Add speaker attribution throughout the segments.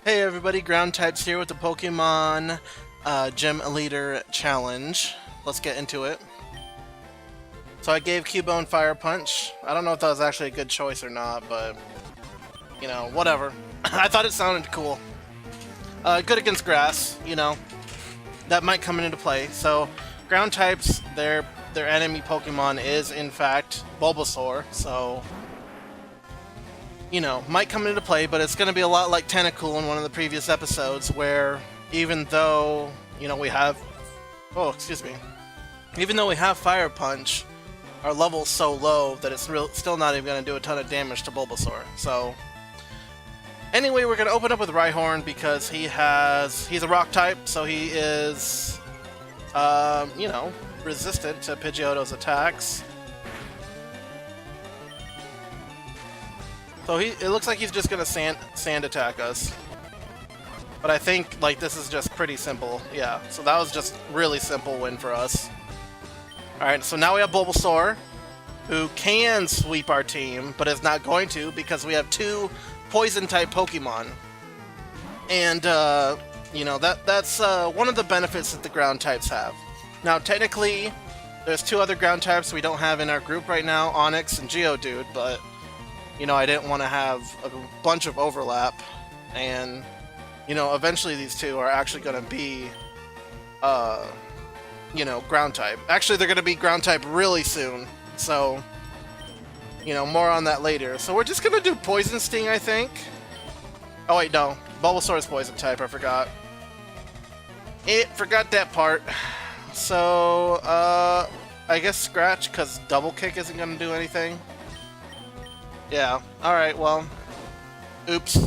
Speaker 1: Hey everybody, Ground Types here with the Pokemon Gym Leader Challenge. Let's get into it. So I gave Cubone Fire Punch. I don't know if that was actually a good choice or not, but, you know, whatever. I thought it sounded cool. Good against grass, you know. That might come into play. So, Ground Types, their enemy Pokemon is, in fact, Bulbasaur, so... you know, might come into play, but it's going to be a lot like Tentacool in one of the previous episodes, where even though, you know, we have... oh, excuse me. Even though we have Fire Punch, our level's so low that it's still not even going to do a ton of damage to Bulbasaur. So, anyway, we're going to open up with Rhyhorn because he's a rock type, so he is, you know, resistant to Pidgeotto's attacks. So it looks like he's just gonna sand attack us. But I think, like, this is just pretty simple. Yeah, so that was just really simple win for us. Alright, so now we have Bulbasaur, who can sweep our team, but is not going to because we have two Poison-type Pokemon. And, you know, that's one of the benefits that the Ground types have. Now, technically, there's two other Ground types we don't have in our group right now, Onix and Geodude, but... you know, I didn't want to have a bunch of overlap, and, you know, eventually these two are actually going to be, you know, ground type. Actually, they're going to be ground type really soon, so, you know, more on that later. So we're just going to do Poison Sting, I think. Oh, wait, no. Bulbasaur is Poison type, I forgot. Forgot that part. So, I guess Scratch, because Double Kick isn't going to do anything. Yeah, alright, well, oops.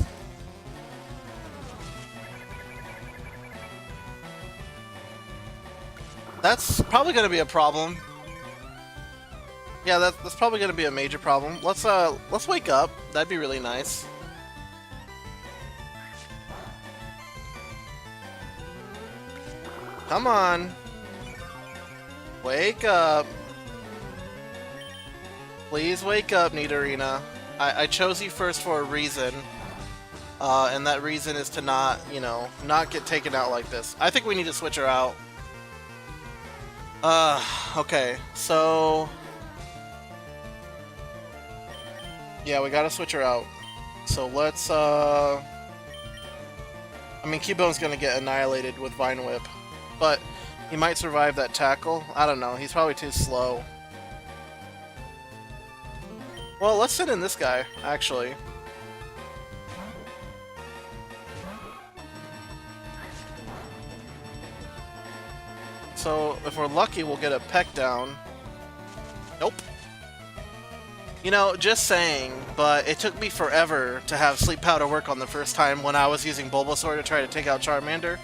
Speaker 1: That's probably gonna be a problem. Yeah, that's probably gonna be a major problem. Let's wake up. That'd be really nice. Come on. Wake up. Please wake up, Nidorina. I chose you first for a reason, and that reason is to not, you know, not get taken out like this. I think we need to switch her out. Okay, so... yeah, we gotta switch her out. So let's, I mean, Cubone's gonna get annihilated with Vine Whip, but he might survive that tackle. I don't know, he's probably too slow. Well, let's send in this guy, actually. So, if we're lucky, we'll get a peck down. Nope. You know, just saying, but it took me forever to have Sleep Powder work on the first time when I was using Bulbasaur to try to take out Charmander.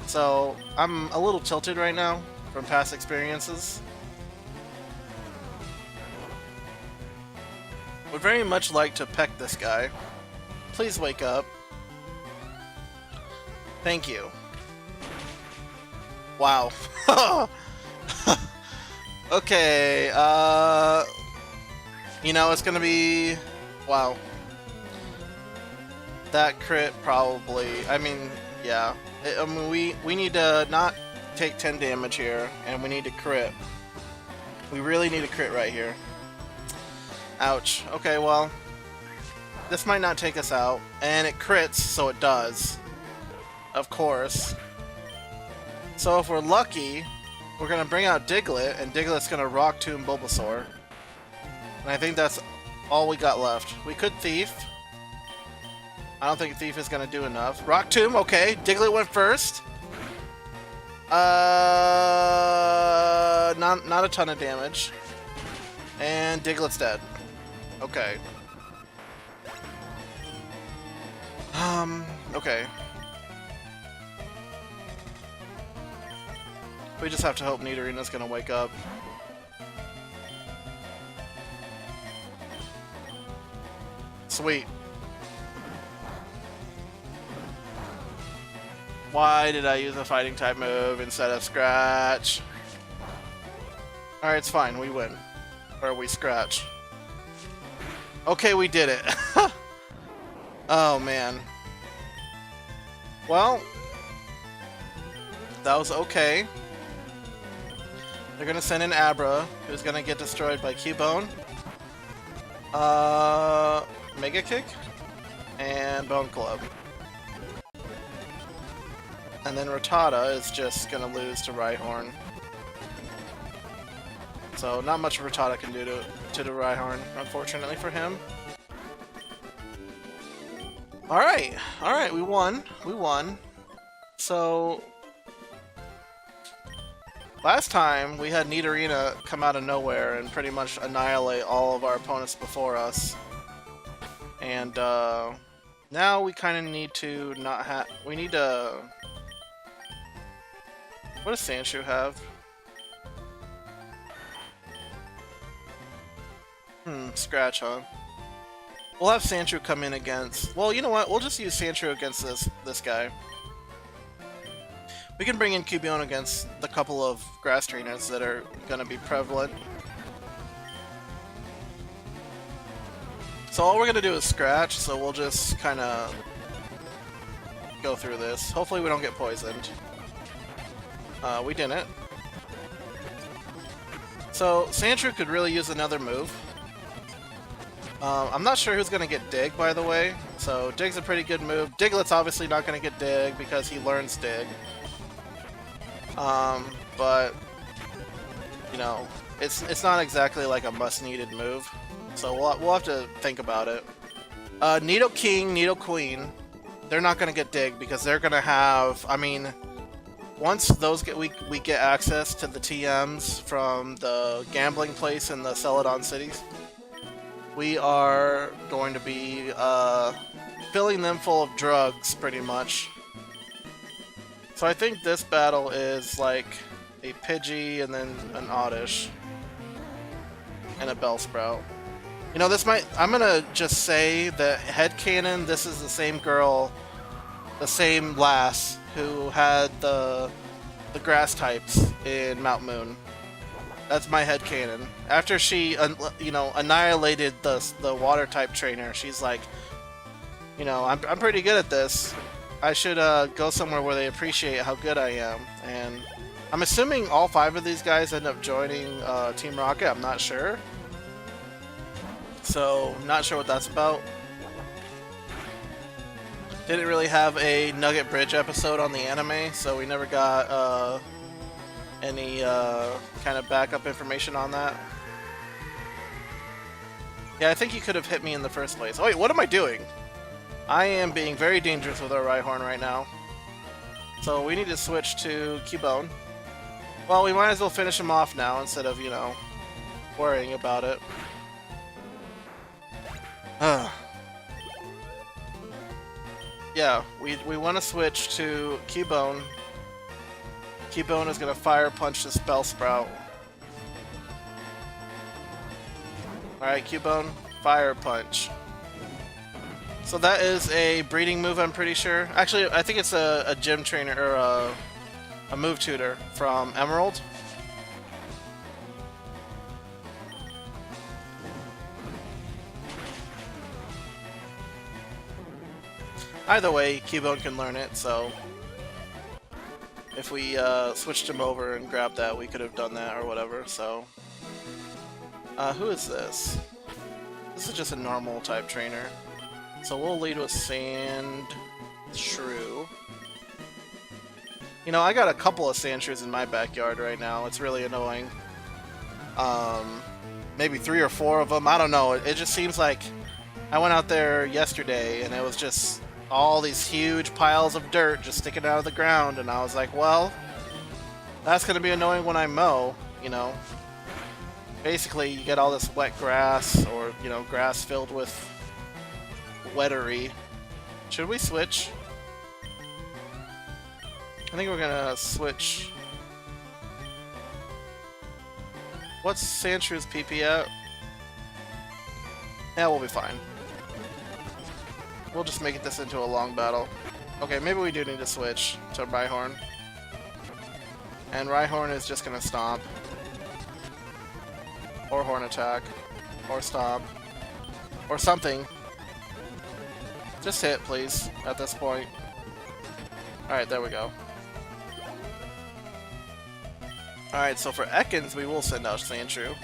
Speaker 1: So, I'm a little tilted right now from past experiences. Would very much like to peck this guy. Please wake up. Thank you. Wow. Okay, you know, it's gonna be... wow. That crit probably... I mean, yeah. I mean, we need to not take 10 damage here, and we need to crit. We really need a crit right here. Ouch. Okay, well, this might not take us out, and it crits, so it does. Of course. So if we're lucky, we're gonna bring out Diglett, and Diglett's gonna Rock Tomb Bulbasaur. And I think that's all we got left. We could Thief. I don't think Thief is gonna do enough. Rock Tomb, okay. Diglett went first. Not a ton of damage. And Diglett's dead. Okay. Okay. We just have to hope Nidorina's gonna wake up. Sweet. Why did I use a fighting type move instead of Scratch? Alright, it's fine, we win. Or we scratch. Okay, we did it. Oh, man. Well, that was okay. They're gonna send in Abra, who's gonna get destroyed by Cubone. Mega Kick and Bone Club. And then Rattata is just gonna lose to Rhyhorn. So not much Rattata can do to the Rhyhorn, unfortunately for him. Alright, we won. So last time we had Nidorina come out of nowhere and pretty much annihilate all of our opponents before us. And now we kind of need to not have... We need to... What does Sandshrew have? Scratch, huh? We'll have Sandshrew come in against... Well, you know what? We'll just use Sandshrew against this guy. We can bring in Cubone against the couple of grass trainers that are going to be prevalent. So all we're going to do is scratch, so we'll just kind of go through this. Hopefully we don't get poisoned. We didn't. So Sandshrew could really use another move. I'm not sure who's going to get Dig, by the way. So Dig's a pretty good move. Diglett's obviously not going to get Dig because he learns Dig. But you know, it's not exactly like a must-needed move. So we'll have to think about it. Nidoking, Nidoqueen, they're not going to get Dig because they're going to have... I mean, once those we get access to the TMs from the gambling place in the Celadon cities, we are going to be filling them full of drugs, pretty much. So I think this battle is like a Pidgey and then an Oddish and a Bellsprout. You know, this might... I'm gonna just say that headcanon, this is the same girl, the same lass who had the grass types in Mount Moon. That's my headcanon. After she, you know, annihilated the water type trainer, she's like, you know, I'm pretty good at this. I should go somewhere where they appreciate how good I am. And I'm assuming all 5 of these guys end up joining Team Rocket. I'm not sure. So, not sure what that's about. Didn't really have a Nugget Bridge episode on the anime, so we never got any kind of backup information on that. Yeah, I think you could have hit me in the first place. Oh wait, what am I doing? I am being very dangerous with our Rhyhorn right now. So we need to switch to Cubone. Well, we might as well finish him off now instead of, you know, worrying about it. Yeah, we want to switch to Cubone. Cubone is going to Fire Punch this Bellsprout. Alright, Cubone, Fire Punch. So that is a breeding move, I'm pretty sure. Actually, I think it's a gym trainer, or a move tutor from Emerald. Either way, Cubone can learn it, so if we switched him over and grabbed that, we could have done that or whatever, so... who is this? This is just a normal type trainer. So we'll lead with Sandshrew. You know, I got a couple of Sandshrews in my backyard right now. It's really annoying. Maybe 3 or 4 of them. I don't know. It just seems like I went out there yesterday and it was just all these huge piles of dirt just sticking out of the ground, and I was like, well, that's going to be annoying when I mow, you know. Basically, you get all this wet grass, or, you know, grass filled with wettery. Should we switch? I think we're gonna switch. What's Sandshrew's PP at? Yeah, we'll be fine. We'll just make this into a long battle. Okay, maybe we do need to switch to Rhyhorn. And Rhyhorn is just gonna stomp. Or horn attack. Or stomp. Or something. Just hit, please, at this point. Alright, there we go. Alright, so for Ekans, we will send out Sandshrew.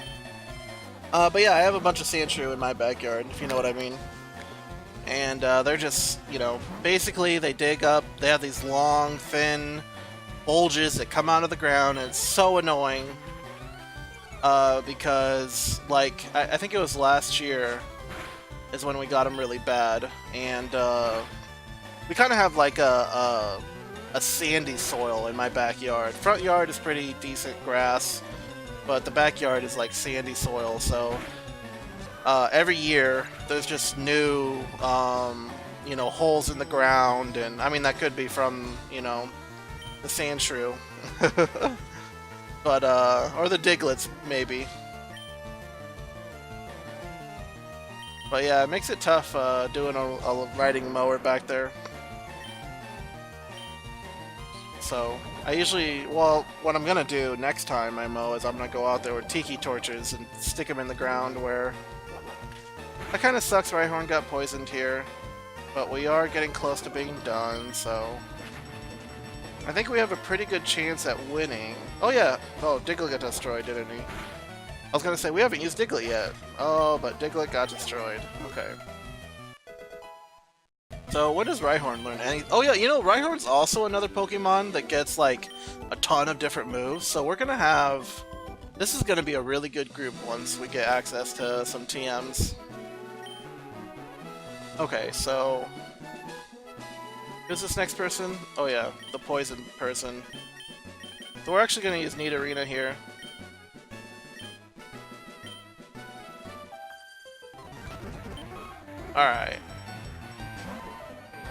Speaker 1: But yeah, I have a bunch of Sandshrew in my backyard, if you know what I mean. And they're just, you know, basically they dig up, they have these long, thin bulges that come out of the ground, and it's so annoying. Because, like, I think it was last year is when we got them really bad, and we kind of have like a sandy soil in my backyard. Front yard is pretty decent grass, but the backyard is like sandy soil, so every year there's just new, you know, holes in the ground, and I mean that could be from, you know, the Sandshrew, but or the Diglets maybe. But yeah, it makes it tough doing a riding mower back there. So I usually, well, what I'm gonna do next time I mow is I'm gonna go out there with tiki torches and stick them in the ground where. That kind of sucks. Rhyhorn got poisoned here, but we are getting close to being done, so I think we have a pretty good chance at winning. Oh yeah, oh, Diglett got destroyed, didn't he? I was gonna say, we haven't used Diglett yet. Oh, but Diglett got destroyed. Okay. So, what does Rhyhorn learn? Oh yeah, you know, Rhyhorn's also another Pokemon that gets, like, a ton of different moves, so we're gonna have. This is gonna be a really good group once we get access to some TMs. Okay, so. Who's this next person? Oh yeah, the poison person. So we're actually gonna use Nidorina here. Alright.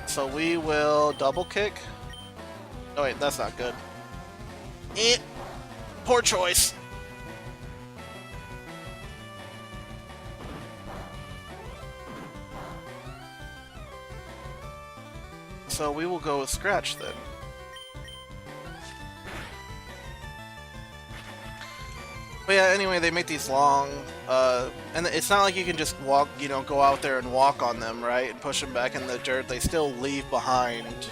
Speaker 1: So we will double kick. Oh wait, that's not good. Poor choice. So we will go with Scratch then. But yeah, anyway, they make these long, and it's not like you can just walk, you know, go out there and walk on them, right, and push them back in the dirt. They still leave behind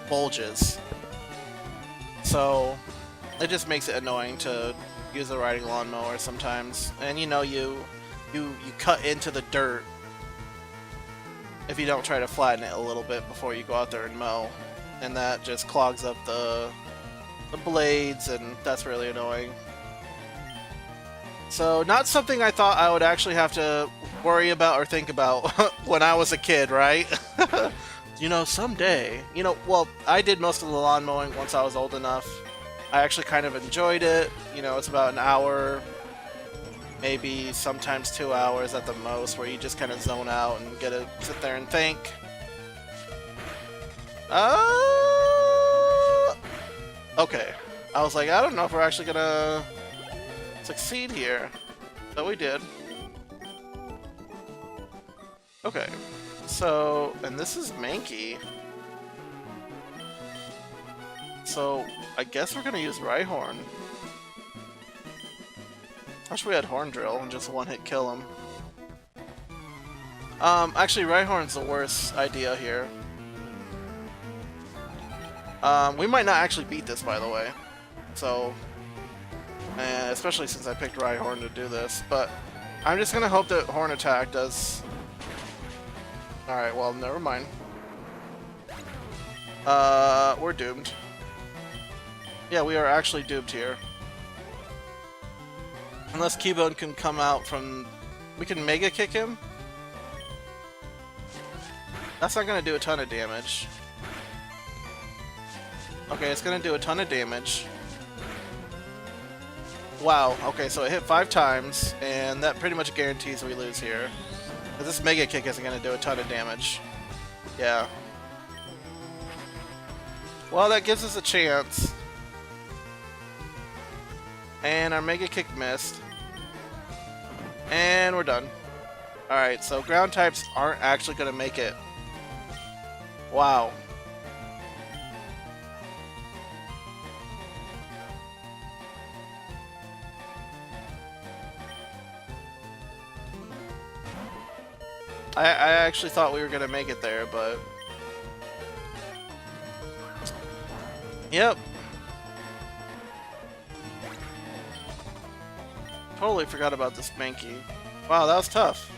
Speaker 1: bulges. So it just makes it annoying to use a riding lawnmower sometimes. And you know, you cut into the dirt if you don't try to flatten it a little bit before you go out there and mow, and that just clogs up the blades, and that's really annoying. So, not something I thought I would actually have to worry about or think about when I was a kid, right? You know, someday. You know, well, I did most of the lawn mowing once I was old enough. I actually kind of enjoyed it. You know, it's about an hour, maybe sometimes 2 hours at the most, where you just kind of zone out and get to sit there and think. Okay. I was like, I don't know if we're actually gonna succeed here. But we did. Okay. So, and this is Mankey. So, I guess we're gonna use Rhyhorn. I wish we had Horn Drill and just one-hit kill him. Actually, Rhyhorn's the worst idea here. We might not actually beat this, by the way. So, especially since I picked Rhyhorn to do this. But I'm just gonna hope that Horn Attack does. Alright, well, never mind. We're doomed. Yeah, we are actually doomed here. Unless Cubone can come out from. We can Mega Kick him? That's not gonna do a ton of damage. Okay, it's gonna do a ton of damage. Wow, okay, so it hit 5 times, and that pretty much guarantees we lose here. Because this Mega Kick isn't gonna do a ton of damage. Yeah. Well, that gives us a chance. And our Mega Kick missed. And we're done. Alright, so ground types aren't actually gonna make it. Wow. I actually thought we were gonna make it there, but Yep. Totally forgot about this Mankey. Wow, that was tough.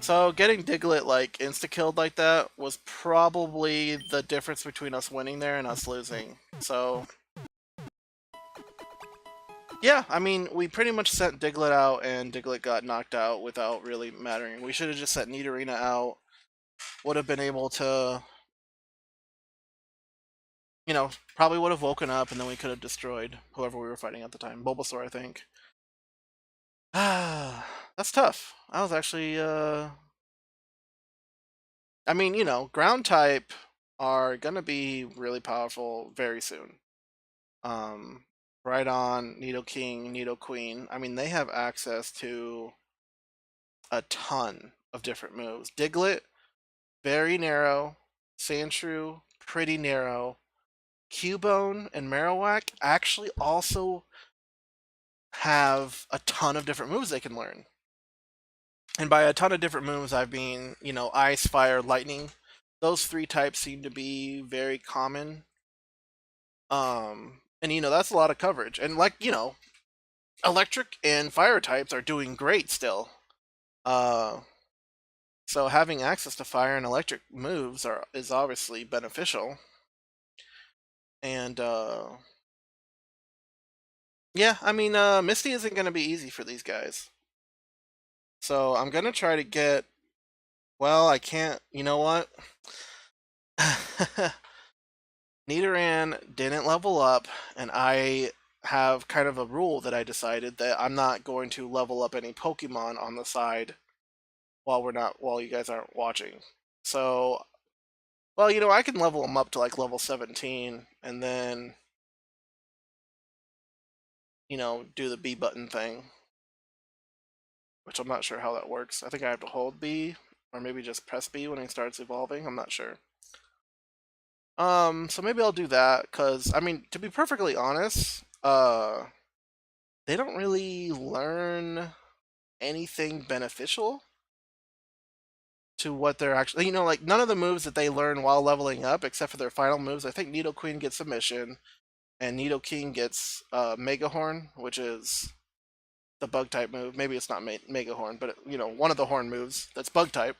Speaker 1: So getting Diglett like insta-killed like that was probably the difference between us winning there and us losing. So yeah, I mean, we pretty much sent Diglett out and Diglett got knocked out without really mattering. We should have just sent Nidorina out. Would have been able to, you know, probably would have woken up and then we could have destroyed whoever we were fighting at the time. Bulbasaur, I think. Ah, that's tough. I was actually, I mean, you know, ground type are gonna be really powerful very soon. Um, right on Nidoking, Nidoqueen. I mean, they have access to a ton of different moves. Diglett, very narrow. Sandshrew, pretty narrow. Cubone and Marowak actually also have a ton of different moves they can learn. And by a ton of different moves, I mean, you know, Ice, Fire, Lightning. Those three types seem to be very common. And you know, that's a lot of coverage. And like, you know, Electric and Fire types are doing great still. So having access to Fire and Electric moves is obviously beneficial. And yeah, I mean, Misty isn't going to be easy for these guys. So I'm going to try to get. Well, I can't. You know what? Nidoran didn't level up, and I have kind of a rule that I decided that I'm not going to level up any Pokemon on the side while you guys aren't watching. So, well, you know, I can level them up to like level 17, and then, you know, do the B button thing, which I'm not sure how that works. I think I have to hold B, or maybe just press B when he starts evolving. I'm not sure. So maybe I'll do that, because, I mean, to be perfectly honest, they don't really learn anything beneficial to what they're actually, you know, like none of the moves that they learn while leveling up, except for their final moves. I think Nidoqueen gets Submission, and Nidoking gets Mega Horn, which is the bug type move. Maybe it's not Mega Horn, but you know, one of the horn moves that's bug type.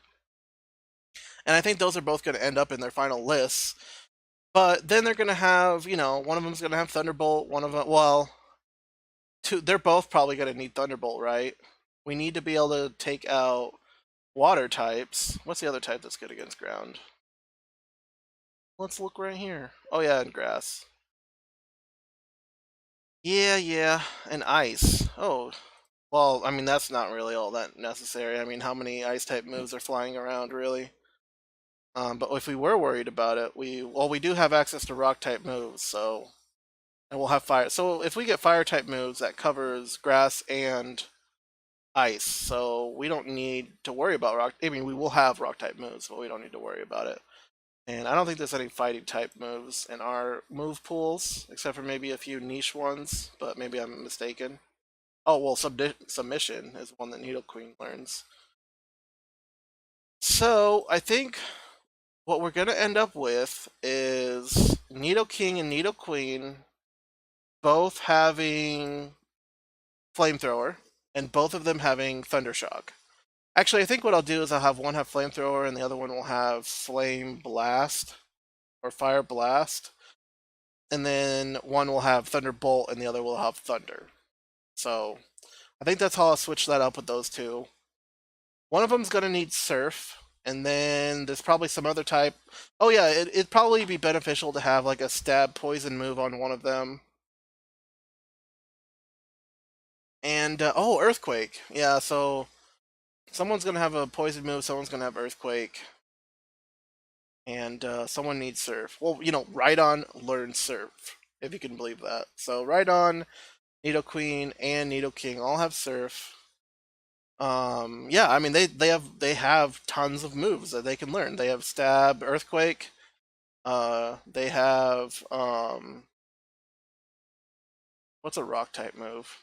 Speaker 1: And I think those are both going to end up in their final lists. But then they're going to have, you know, one of them's going to have Thunderbolt. One of them, well, two. They're both probably going to need Thunderbolt, right? We need to be able to take out water types. What's the other type that's good against ground? Let's look right here. Oh yeah, and grass. Yeah, and ice. Oh, well, I mean that's not really all that necessary. I mean, how many ice type moves are flying around really? But if we were worried about it, we do have access to rock type moves, so and we'll have fire. So if we get fire type moves, that covers grass and ice. So we don't need to worry about rock. I mean, we will have rock type moves, but we don't need to worry about it. And I don't think there's any fighting type moves in our move pools, except for maybe a few niche ones, but maybe I'm mistaken. Oh, well, Submission is one that Nidoqueen learns. So I think what we're going to end up with is Nidoking and Nidoqueen both having Flamethrower, and both of them having Thundershock. Actually, I think what I'll do is I'll have one have Flamethrower and the other one will have Flame Blast or Fire Blast. And then one will have Thunderbolt and the other will have Thunder. So I think that's how I'll switch that up with those two. One of them's going to need Surf, and then there's probably some other type. Oh yeah, it'd probably be beneficial to have like a Stab Poison move on one of them. And, oh, Earthquake. Yeah, so someone's going to have a Poison move, someone's going to have Earthquake. And someone needs Surf. Well, you know, Rhydon learns Surf, if you can believe that. So Rhydon, Nidoqueen, and Nidoking all have Surf. Yeah, I mean they have tons of moves that they can learn. They have Stab, Earthquake. They have what's a Rock type move?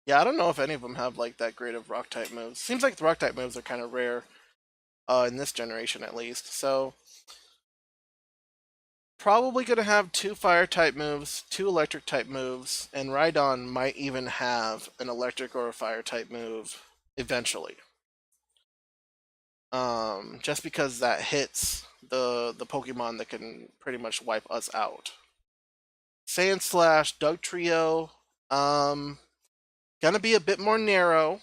Speaker 1: Yeah, I don't know if any of them have like that great of Rock type moves. Seems like the Rock type moves are kind of rare, in this generation at least. So probably going to have two fire type moves, two electric type moves, and Rhydon might even have an electric or a fire type move eventually. Just because that hits the Pokemon that can pretty much wipe us out. Sand Slash, Doug Trio, um, gonna be a bit more narrow.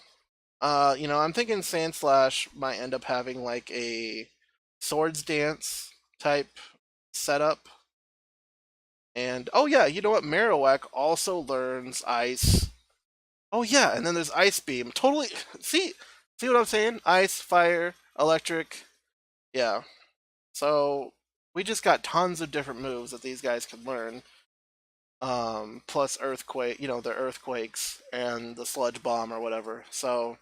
Speaker 1: I'm thinking Sand Slash might end up having like a Swords Dance type setup. And oh yeah, you know what? Marowak also learns Ice. Oh yeah, and then there's Ice Beam. Totally see what I'm saying? Ice, fire, electric. Yeah. So we just got tons of different moves that these guys can learn. Plus earthquake, the earthquakes and the sludge bomb or whatever. So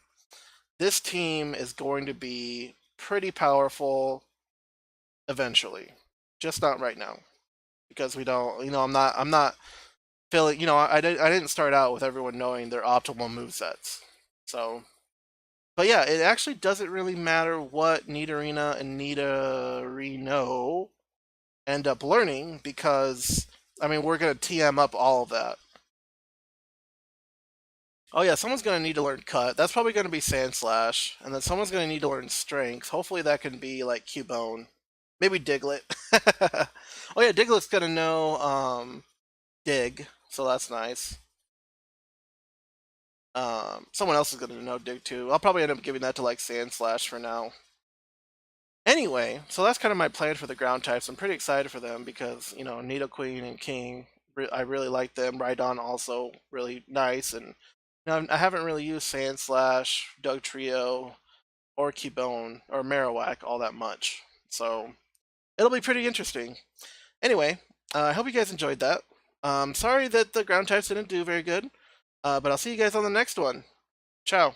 Speaker 1: this team is going to be pretty powerful eventually. Just not right now. Because we don't, I'm not feeling, I didn't start out with everyone knowing their optimal move sets. So, but yeah, it actually doesn't really matter what Nidorina and Nidorino end up learning because, I mean, we're going to TM up all of that. Oh yeah, someone's going to need to learn Cut. That's probably going to be Sand Slash. And then someone's going to need to learn Strength. Hopefully that can be like Cubone. Maybe Diglett. Oh yeah, Diglett's going to know Dig, so that's nice. Someone else is going to know Dig too. I'll probably end up giving that to like Sand Slash for now. Anyway, so that's kind of my plan for the ground types. I'm pretty excited for them because, Nidoqueen and King, I really like them. Rhydon also really nice. And I haven't really used Sand Slash, Doug Trio, or Cubone, or Marowak all that much. So it'll be pretty interesting. Anyway, I hope you guys enjoyed that. Sorry that the ground types didn't do very good, but I'll see you guys on the next one. Ciao.